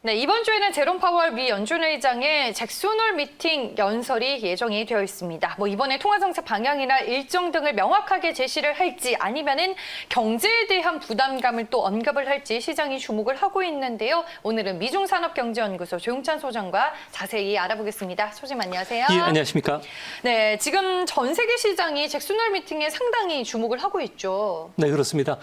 네, 이번 주에는 제롬 파월 미 연준 의장의 잭소놀 미팅 연설이 예정이 되어 있습니다. 이번에 통화정책 방향이나 일정 등을 명확하게 제시를 할지 아니면은 경제에 대한 부담감을 또 언급을 할지 시장이 주목을 하고 있는데요. 오늘은 미중산업경제연구소 조용찬 소장과 자세히 알아보겠습니다. 소장님 안녕하세요. 예, 안녕하십니까? 네, 지금 전 세계 시장이 잭소놀 미팅에 상당히 주목을 하고 있죠. 네, 그렇습니다.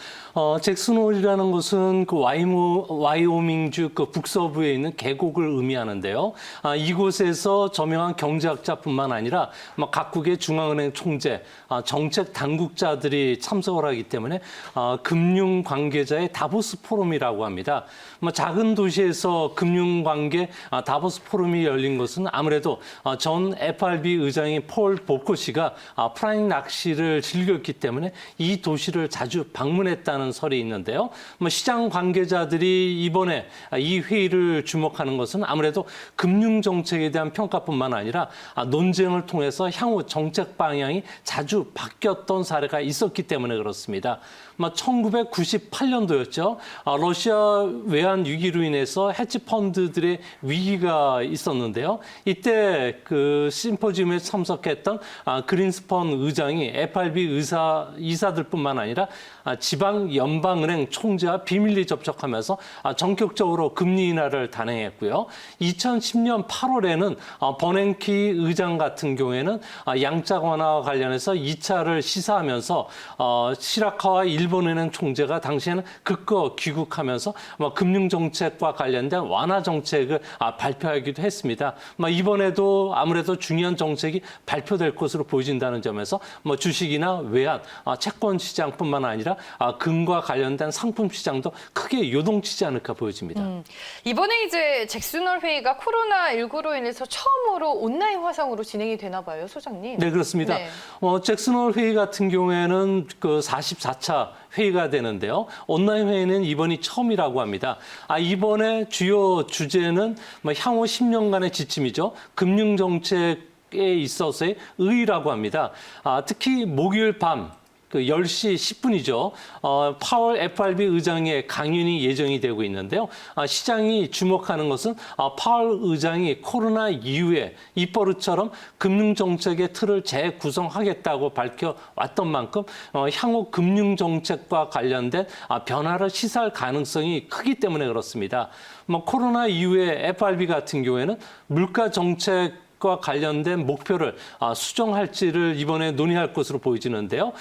잭슨홀이라는 것은 그 와이오밍주 그 북서부에 있는 계곡을 의미하는데요. 이곳에서 저명한 경제학자뿐만 아니라 각국의 중앙은행 총재, 정책 당국자들이 참석을 하기 때문에 금융 관계자의 다보스 포럼이라고 합니다. 작은 도시에서 금융 관계 다보스 포럼이 열린 것은 아무래도 전 FRB 의장인 폴 보코시가 프라임 낚시를 즐겼기 때문에 이 도시를 자주 방문했다는 설이 있는데요. 시장 관계자들이 이번에 이 회의를 주목하는 것은 아무래도 금융 정책에 대한 평가뿐만 아니라 논쟁을 통해서 향후 정책 방향이 자주 바뀌었던 사례가 있었기 때문에 그렇습니다. 1998년도였죠. 러시아 외환 위기로 인해서 헤지 펀드들의 위기가 있었는데요. 이때 그 심포지움에 참석했던 그린스펀 의장이 FRB 이사들뿐만 아니라 지방 연방은행 총재와 비밀리 접촉하면서 전격적으로 금리 인하를 단행했고요. 2010년 8월에는 버냉키 의장 같은 경우에는 양적 완화와 관련해서 2차를 시사하면서 시라카와 일본은행 총재가 당시에는 극거 귀국하면서 금융정책과 관련된 완화 정책을 발표하기도 했습니다. 이번에도 아무래도 중요한 정책이 발표될 것으로 보여진다는 점에서 주식이나 외환, 채권 시장뿐만 아니라 금과 관련된 상품 시장도 크게 요동치지 않을까 보여집니다. 이번에 이제 잭슨홀 회의가 코로나19로 인해서 처음으로 온라인 화상으로 진행이 되나 봐요, 소장님. 네, 그렇습니다. 네. 잭슨홀 회의 같은 경우에는 그 44차 회의가 되는데요. 온라인 회의는 이번이 처음이라고 합니다. 이번에 주요 주제는 향후 10년간의 지침이죠. 금융정책에 있어서의 의의라고 합니다. 특히 목요일 밤 10시 10분이죠. 파월 FRB 의장의 강연이 예정이 되고 있는데요. 시장이 주목하는 것은 파월 의장이 코로나 이후에 입버릇처럼 금융정책의 틀을 재구성하겠다고 밝혀왔던 만큼 향후 금융정책과 관련된 변화를 시사할 가능성이 크기 때문에 그렇습니다. 코로나 이후에 FRB 같은 경우에는 물가정책 과 관련된 목표를 수정할지를 이번에 논의할 것으로 보여지는데요.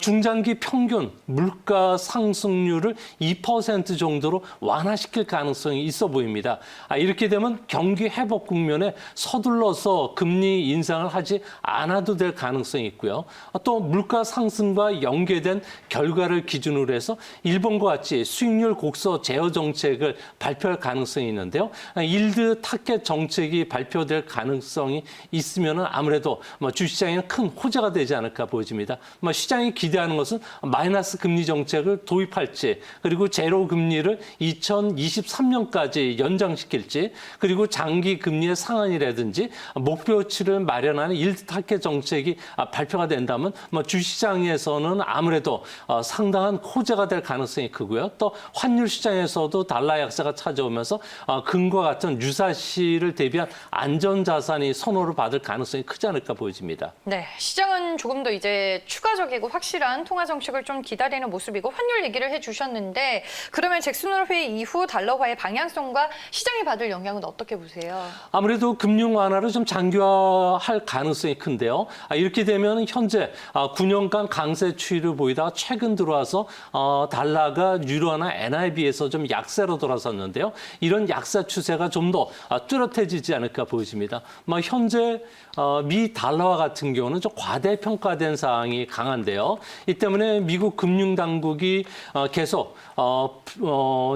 중장기 평균 물가 상승률을 2% 정도로 완화시킬 가능성이 있어 보입니다. 이렇게 되면 경기 회복 국면에 서둘러서 금리 인상을 하지 않아도 될 가능성이 있고요. 또 물가 상승과 연계된 결과를 기준으로 해서 일본과 같이 수익률 곡소 제어 정책을 발표할 가능성이 있는데요. 일드 타켓 정책이 발표될 가능성이 있으면 아무래도 주시장에는 큰 호재가 되지 않을까 보여집니다. 시장이 기대하는 것은 마이너스 금리 정책을 도입할지, 그리고 제로 금리를 2023년까지 연장시킬지, 그리고 장기 금리의 상한이라든지 목표치를 마련하는 일드 타켓 정책이 발표가 된다면 주시장에서는 아무래도 상당한 호재가 될 가능성이 크고요. 또 환율 시장에서도 달러 약세가 찾아오면서 금과 같은 유사시를 대비한 안전자산이 선호를 받을 가능성이 크지 않을까 보여집니다. 네, 시장은 조금 더 이제 추가적이고 확실한 통화 정책을 좀 기다리는 모습이고 환율 얘기를 해주셨는데 그러면 잭슨홀 회의 이후 달러화의 방향성과 시장이 받을 영향은 어떻게 보세요? 아무래도 금융 완화를 좀 장기화할 가능성이 큰데요. 이렇게 되면 현재 9년간 강세 추이를 보이다가 최근 들어와서 달러가 유로나 엔화에 비해서 좀 약세로 돌아섰는데요. 이런 약세 추세가 좀 더 뚜렷해지지 않을까 보여집니다. 현재 미 달러화 같은 경우는 좀 과대평가된 사항이 강한데요. 이 때문에 미국 금융당국이 계속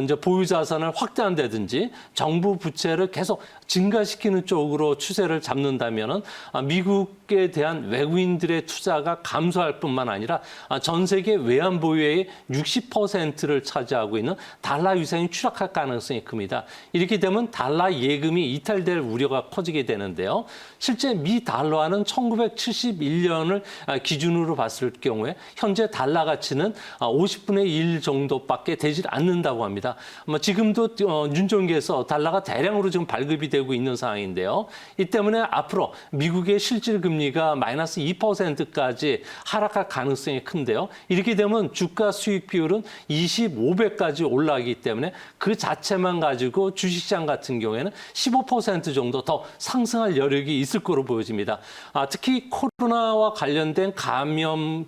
이제 보유 자산을 확대한다든지 정부 부채를 계속 증가시키는 쪽으로 추세를 잡는다면은 미국에 대한 외국인들의 투자가 감소할 뿐만 아니라 전 세계 외환 보유의 60%를 차지하고 있는 달러 위상이 추락할 가능성이 큽니다. 이렇게 되면 달러 예금이 이탈될 우려가 커지게 되는데요. 있는데요. 실제 미 달러화는 1971년을 기준으로 봤을 경우에 현재 달러 가치는 50분의 1 정도밖에 되질 않는다고 합니다. 지금도 윤종기에서 달러가 대량으로 지금 발급이 되고 있는 상황인데요. 이 때문에 앞으로 미국의 실질 금리가 마이너스 2%까지 하락할 가능성이 큰데요. 이렇게 되면 주가 수익 비율은 25배까지 올라가기 때문에 그 자체만 가지고 주식시장 같은 경우에는 15% 정도 더 상승할 여력이 있을 거로 보여집니다. 특히 코로나와 관련된 감염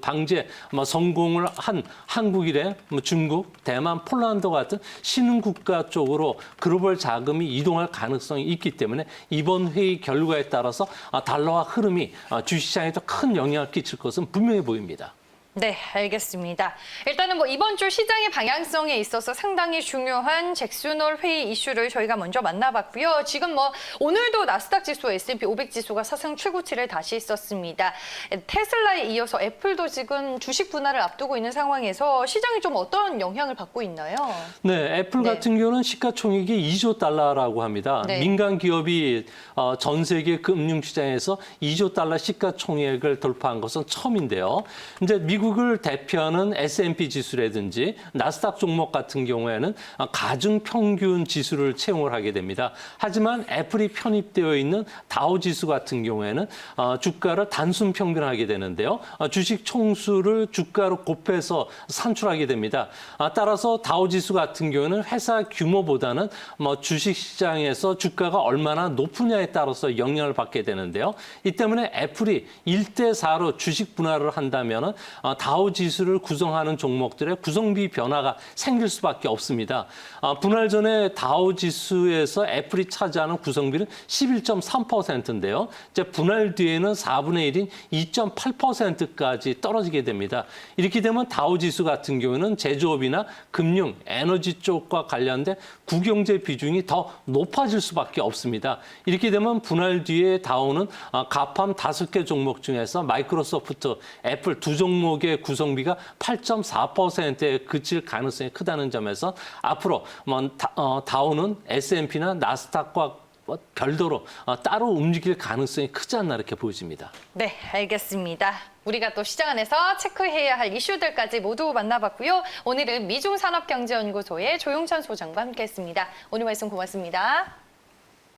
방제 성공을 한 한국 이래 중국, 대만, 폴란드 같은 신흥국가 쪽으로 글로벌 자금이 이동할 가능성이 있기 때문에 이번 회의 결과에 따라서 달러화 흐름이 주식시장에 더 큰 영향을 끼칠 것은 분명해 보입니다. 네, 알겠습니다. 일단은 이번 주 시장의 방향성에 있어서 상당히 중요한 잭슨홀 회의 이슈를 저희가 먼저 만나봤고요. 지금 오늘도 나스닥 지수, S&P 500 지수가 사상 최고치를 다시 썼습니다. 테슬라에 이어서 애플도 지금 주식 분할을 앞두고 있는 상황에서 시장이 좀 어떤 영향을 받고 있나요? 네, 애플 같은 경우는 시가총액이 2조 달러라고 합니다. 네. 민간 기업이 전 세계 금융시장에서 2조 달러 시가총액을 돌파한 것은 처음인데요. 이제 미국을 대표하는 S&P 지수라든지 나스닥 종목 같은 경우에는 가중평균 지수를 채용을 하게 됩니다. 하지만 애플이 편입되어 있는 다우 지수 같은 경우에는 주가를 단순 평균하게 되는데요. 주식 총수를 주가로 곱해서 산출하게 됩니다. 따라서 다우 지수 같은 경우는 회사 규모보다는 주식시장에서 주가가 얼마나 높으냐에 따라서 영향을 받게 되는데요. 이 때문에 애플이 1대4로 주식 분할을 한다면 다우 지수를 구성하는 종목들의 구성비 변화가 생길 수밖에 없습니다. 분할 전에 다우 지수에서 애플이 차지하는 구성비는 11.3%인데요. 이제 분할 뒤에는 4분의 1인 2.8%까지 떨어지게 됩니다. 이렇게 되면 다우 지수 같은 경우는 제조업이나 금융, 에너지 쪽과 관련된 구경제 비중이 더 높아질 수밖에 없습니다. 이렇게 되면 분할 뒤에 다우는 가팜 5개 종목 중에서 마이크로소프트, 애플 두 종목의 구성비가 8.4%에 그칠 가능성이 크다는 점에서 앞으로 다우는 S&P나 나스닥과 별도로 따로 움직일 가능성이 크지 않나 이렇게 보여집니다. 네, 알겠습니다. 우리가 또 시장 안에서 체크해야 할 이슈들까지 모두 만나봤고요. 오늘은 미중산업경제연구소의 조용찬 소장과 함께했습니다. 오늘 말씀 고맙습니다.